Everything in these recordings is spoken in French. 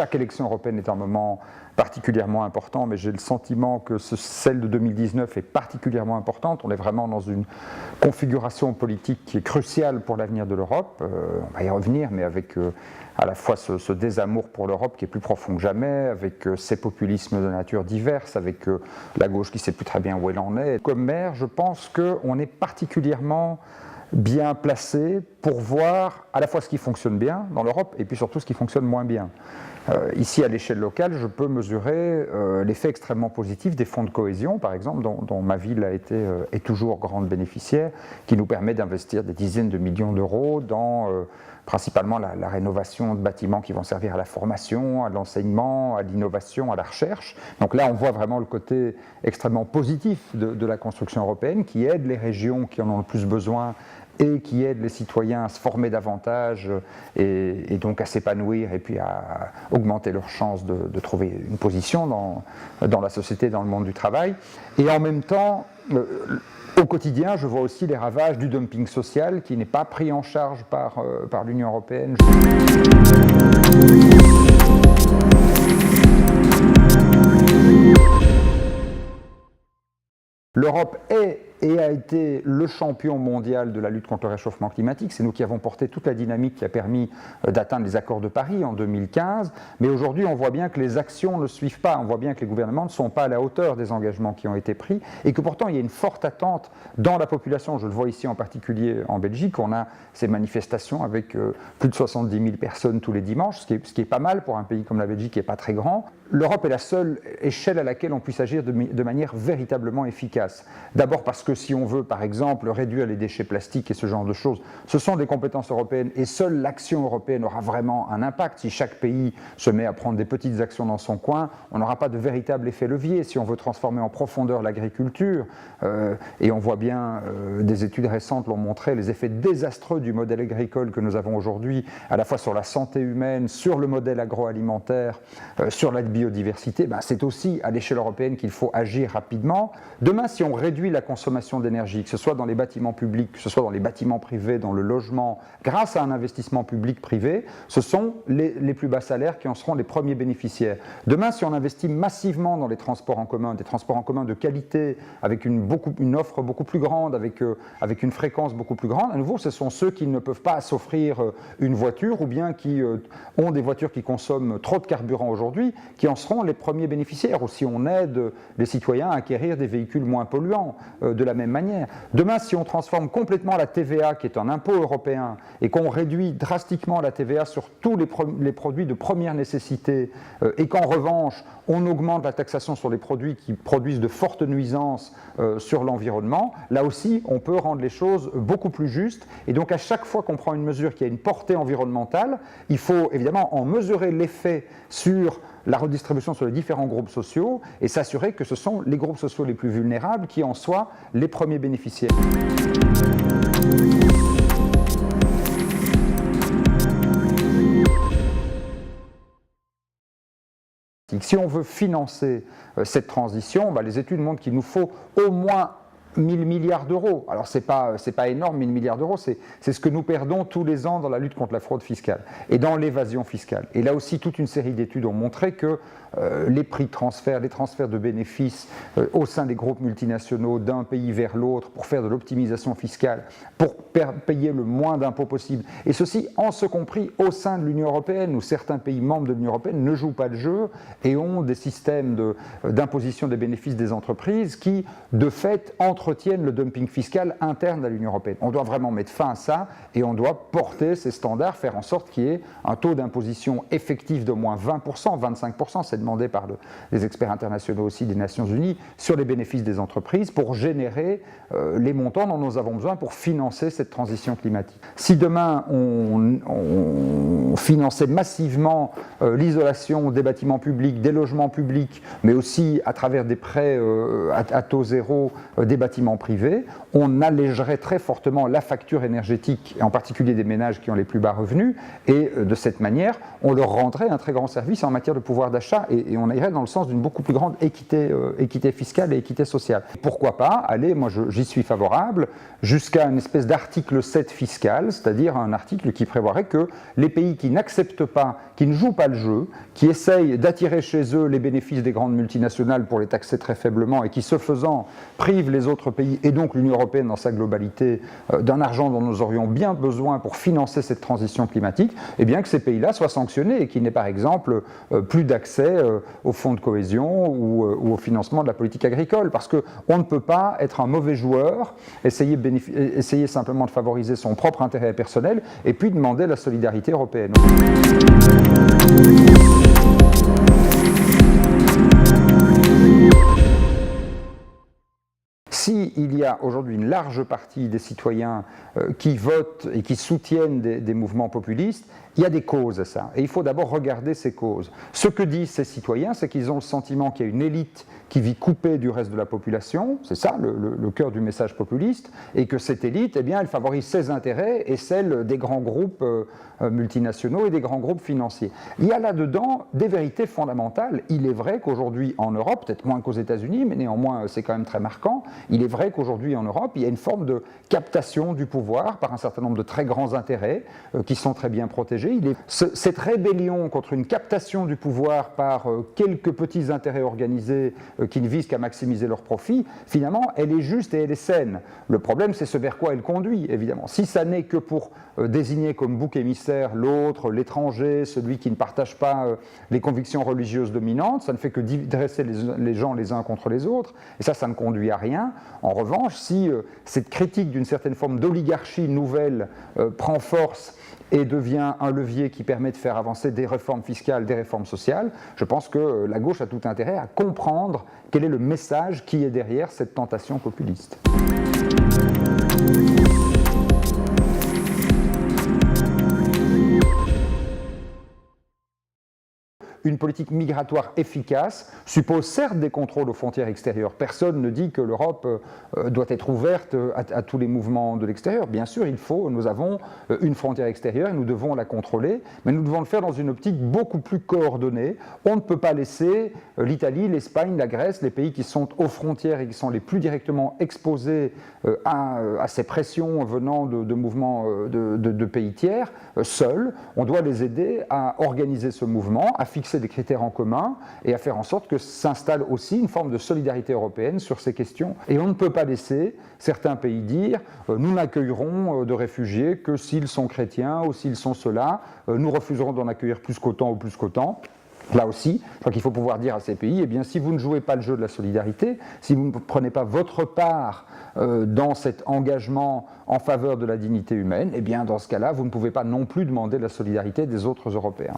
chaque élection européenne est un moment particulièrement important, mais j'ai le sentiment que celle de 2019 est particulièrement importante. On est vraiment dans une configuration politique qui est cruciale pour l'avenir de l'Europe. On va y revenir, mais avec à la fois ce désamour pour l'Europe qui est plus profond que jamais, avec ces populismes de nature diverse, avec la gauche qui ne sait plus très bien où elle en est. Comme maire, je pense qu'on est particulièrement bien placé pour voir à la fois ce qui fonctionne bien dans l'Europe et puis surtout ce qui fonctionne moins bien. Ici, à l'échelle locale, je peux mesurer l'effet extrêmement positif des fonds de cohésion, par exemple, dont ma ville a été est toujours grande bénéficiaire, qui nous permet d'investir des dizaines de millions d'euros dans principalement la rénovation de bâtiments qui vont servir à la formation, à l'enseignement, à l'innovation, à la recherche. Donc là, on voit vraiment le côté extrêmement positif de la construction européenne qui aide les régions qui en ont le plus besoin et qui aide les citoyens à se former davantage et donc à s'épanouir et puis à augmenter leurs chances de trouver une position dans la société, dans le monde du travail. Et en même temps, au quotidien, je vois aussi les ravages du dumping social qui n'est pas pris en charge par l'Union européenne. L'Europe est et a été le champion mondial de la lutte contre le réchauffement climatique. C'est nous qui avons porté toute la dynamique qui a permis d'atteindre les accords de Paris en 2015. Mais aujourd'hui, on voit bien que les actions ne suivent pas. On voit bien que les gouvernements ne sont pas à la hauteur des engagements qui ont été pris et que pourtant, il y a une forte attente dans la population. Je le vois ici en particulier en Belgique. On a ces manifestations avec plus de 70 000 personnes tous les dimanches, ce qui est pas mal pour un pays comme la Belgique qui n'est pas très grand. L'Europe est la seule échelle à laquelle on puisse agir de manière véritablement efficace. D'abord parce que si on veut, par exemple, réduire les déchets plastiques et ce genre de choses, ce sont des compétences européennes et seule l'action européenne aura vraiment un impact. Si chaque pays se met à prendre des petites actions dans son coin, on n'aura pas de véritable effet levier. Si on veut transformer en profondeur l'agriculture, et on voit bien, des études récentes l'ont montré, les effets désastreux du modèle agricole que nous avons aujourd'hui, à la fois sur la santé humaine, sur le modèle agroalimentaire, sur la biodiversité, c'est aussi à l'échelle européenne qu'il faut agir rapidement. Demain, si on réduit la consommation d'énergie, que ce soit dans les bâtiments publics, que ce soit dans les bâtiments privés, dans le logement, grâce à un investissement public-privé, ce sont les plus bas salaires qui en seront les premiers bénéficiaires. Demain, si on investit massivement dans les transports en commun, des transports en commun de qualité, avec une offre beaucoup plus grande, avec une fréquence beaucoup plus grande, à nouveau, ce sont ceux qui ne peuvent pas s'offrir une voiture ou bien qui ont des voitures qui consomment trop de carburant aujourd'hui, qui en seront les premiers bénéficiaires, ou si on aide les citoyens à acquérir des véhicules moins polluants de la même manière. Demain, si on transforme complètement la TVA, qui est un impôt européen, et qu'on réduit drastiquement la TVA sur tous les produits de première nécessité, et qu'en revanche, on augmente la taxation sur les produits qui produisent de fortes nuisances sur l'environnement, là aussi, on peut rendre les choses beaucoup plus justes. Et donc, à chaque fois qu'on prend une mesure qui a une portée environnementale, il faut évidemment en mesurer l'effet sur la redistribution sur les différents groupes sociaux et s'assurer que ce sont les groupes sociaux les plus vulnérables qui en soient les premiers bénéficiaires. Si on veut financer cette transition, les études montrent qu'il nous faut au moins 1000 milliards d'euros. Alors, ce n'est pas énorme, 1000 milliards d'euros, c'est ce que nous perdons tous les ans dans la lutte contre la fraude fiscale et dans l'évasion fiscale. Et là aussi, toute une série d'études ont montré que les prix de transfert, les transferts de bénéfices au sein des groupes multinationaux d'un pays vers l'autre pour faire de l'optimisation fiscale, pour payer le moins d'impôts possible, et ceci en ce compris au sein de l'Union européenne, où certains pays membres de l'Union européenne ne jouent pas le jeu et ont des systèmes d'imposition des bénéfices des entreprises qui, de fait, entretiennent le dumping fiscal interne à l'Union européenne. On doit vraiment mettre fin à ça et on doit porter ces standards, faire en sorte qu'il y ait un taux d'imposition effectif d'au moins 20%, 25%, c'est demandé par les experts internationaux aussi des Nations Unies, sur les bénéfices des entreprises pour générer les montants dont nous avons besoin pour financer cette transition climatique. Si demain on finançait massivement l'isolation des bâtiments publics, des logements publics, mais aussi à travers des prêts à taux zéro des bâtiments privés, on allégerait très fortement la facture énergétique, et en particulier des ménages qui ont les plus bas revenus, et de cette manière, on leur rendrait un très grand service en matière de pouvoir d'achat et on irait dans le sens d'une beaucoup plus grande équité fiscale et équité sociale. Pourquoi pas aller, moi j'y suis favorable, jusqu'à une espèce d'article 7 fiscal, c'est-à-dire un article qui prévoirait que les pays qui n'acceptent pas, qui ne jouent pas le jeu, qui essayent d'attirer chez eux les bénéfices des grandes multinationales pour les taxer très faiblement et qui, ce faisant, privent les autres pays et donc l'Union européenne dans sa globalité d'un argent dont nous aurions bien besoin pour financer cette transition climatique, eh bien que ces pays-là soient sanctionnés et qu'il n'ait par exemple plus d'accès aux fonds de cohésion ou au financement de la politique agricole. Parce qu'on ne peut pas être un mauvais joueur, essayer simplement de favoriser son propre intérêt personnel et puis demander la solidarité européenne. S'il y a aujourd'hui une large partie des citoyens qui votent et qui soutiennent des mouvements populistes, il y a des causes à ça. Et il faut d'abord regarder ces causes. Ce que disent ces citoyens, c'est qu'ils ont le sentiment qu'il y a une élite qui vit coupée du reste de la population, c'est ça le cœur du message populiste, et que cette élite, eh bien, elle favorise ses intérêts et celles des grands groupes multinationaux et des grands groupes financiers. Il y a là-dedans des vérités fondamentales. Il est vrai qu'aujourd'hui en Europe, peut-être moins qu'aux États-Unis, mais néanmoins c'est quand même très marquant, il est vrai qu'aujourd'hui en Europe, il y a une forme de captation du pouvoir par un certain nombre de très grands intérêts qui sont très bien protégés. Cette rébellion contre une captation du pouvoir par quelques petits intérêts organisés qui ne visent qu'à maximiser leurs profits, finalement, elle est juste et elle est saine. Le problème, c'est ce vers quoi elle conduit, évidemment. Si ça n'est que pour désigner comme bouc émissaire l'autre, l'étranger, celui qui ne partage pas les convictions religieuses dominantes, ça ne fait que dresser les gens les uns contre les autres, et ça ne conduit à rien. En revanche, si cette critique d'une certaine forme d'oligarchie nouvelle prend force et devient un levier qui permet de faire avancer des réformes fiscales, des réformes sociales, je pense que la gauche a tout intérêt à comprendre quel est le message qui est derrière cette tentation populiste. Une politique migratoire efficace suppose certes des contrôles aux frontières extérieures. Personne ne dit que l'Europe doit être ouverte à tous les mouvements de l'extérieur. Bien sûr, nous avons une frontière extérieure et nous devons la contrôler, mais nous devons le faire dans une optique beaucoup plus coordonnée. On ne peut pas laisser l'Italie, l'Espagne, la Grèce, les pays qui sont aux frontières et qui sont les plus directement exposés à ces pressions venant de mouvements de pays tiers, seuls. On doit les aider à organiser ce mouvement, à fixer des critères en commun et à faire en sorte que s'installe aussi une forme de solidarité européenne sur ces questions. Et on ne peut pas laisser certains pays dire nous n'accueillerons de réfugiés que s'ils sont chrétiens ou s'ils sont ceux-là, nous refuserons d'en accueillir plus qu'autant ou plus qu'autant. Là aussi, je crois qu'il faut pouvoir dire à ces pays, eh bien, si vous ne jouez pas le jeu de la solidarité, si vous ne prenez pas votre part dans cet engagement en faveur de la dignité humaine, eh bien, dans ce cas-là, vous ne pouvez pas non plus demander la solidarité des autres Européens.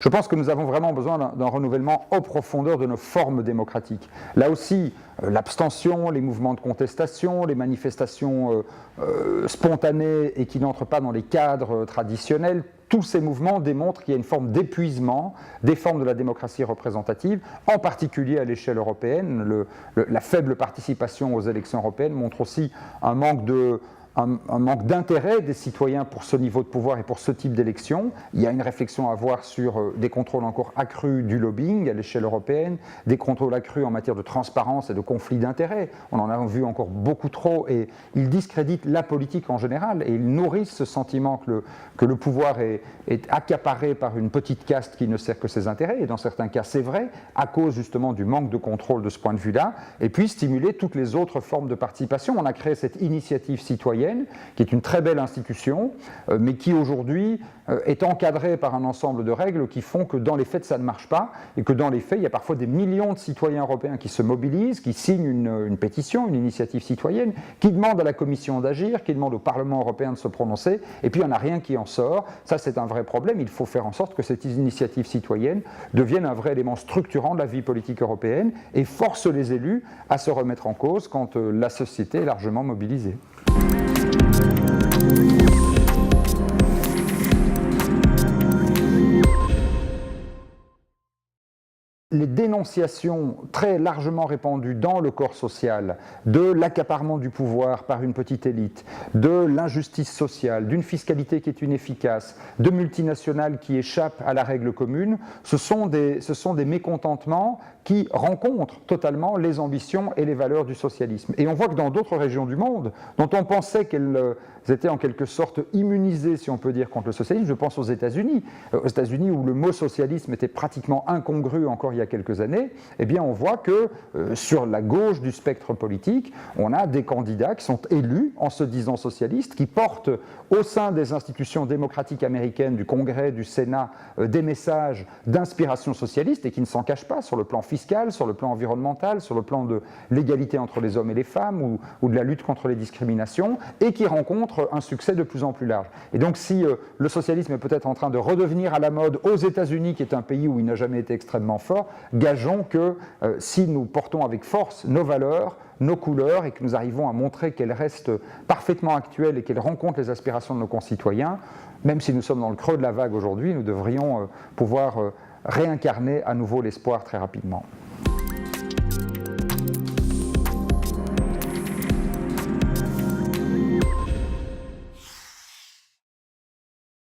Je pense que nous avons vraiment besoin d'un renouvellement en profondeur de nos formes démocratiques. Là aussi, l'abstention, les mouvements de contestation, les manifestations spontanées et qui n'entrent pas dans les cadres traditionnels, tous ces mouvements démontrent qu'il y a une forme d'épuisement des formes de la démocratie représentative, en particulier à l'échelle européenne. La faible participation aux élections européennes montre aussi un manque d'intérêt des citoyens pour ce niveau de pouvoir et pour ce type d'élection. Il y a une réflexion à avoir sur des contrôles encore accrus du lobbying à l'échelle européenne, des contrôles accrus en matière de transparence et de conflits d'intérêts. On en a vu encore beaucoup trop et ils discréditent la politique en général et ils nourrissent ce sentiment que le pouvoir est accaparé par une petite caste qui ne sert que ses intérêts. Et dans certains cas, c'est vrai, à cause justement du manque de contrôle de ce point de vue-là, et puis stimuler toutes les autres formes de participation. On a créé cette initiative citoyenne qui est une très belle institution, mais qui aujourd'hui est encadrée par un ensemble de règles qui font que dans les faits ça ne marche pas, et que dans les faits il y a parfois des millions de citoyens européens qui se mobilisent, qui signent une pétition, une initiative citoyenne, qui demandent à la Commission d'agir, qui demandent au Parlement européen de se prononcer, et puis il n'y en a rien qui en sort. Ça c'est un vrai problème, il faut faire en sorte que cette initiative citoyenne devienne un vrai élément structurant de la vie politique européenne et force les élus à se remettre en cause quand la société est largement mobilisée. les dénonciations très largement répandues dans le corps social de l'accaparement du pouvoir par une petite élite, de l'injustice sociale, d'une fiscalité qui est inefficace, de multinationales qui échappent à la règle commune, ce sont des mécontentements qui rencontrent totalement les ambitions et les valeurs du socialisme. Et on voit que dans d'autres régions du monde, dont on pensait qu'elles étaient en quelque sorte immunisées, si on peut dire, contre le socialisme, je pense aux États-Unis où le mot socialisme était pratiquement incongru encore il y a quelques années, eh bien on voit que sur la gauche du spectre politique, on a des candidats qui sont élus en se disant socialistes, qui portent au sein des institutions démocratiques américaines, du Congrès, du Sénat, des messages d'inspiration socialiste et qui ne s'en cachent pas sur le plan fiscal, sur le plan environnemental, sur le plan de l'égalité entre les hommes et les femmes ou de la lutte contre les discriminations, et qui rencontrent un succès de plus en plus large. Et donc si le socialisme est peut-être en train de redevenir à la mode aux États-Unis, qui est un pays où il n'a jamais été extrêmement fort, gageons que si nous portons avec force nos valeurs, nos couleurs, et que nous arrivons à montrer qu'elles restent parfaitement actuelles et qu'elles rencontrent les aspirations de nos concitoyens, même si nous sommes dans le creux de la vague aujourd'hui, nous devrions pouvoir réincarner à nouveau l'espoir très rapidement.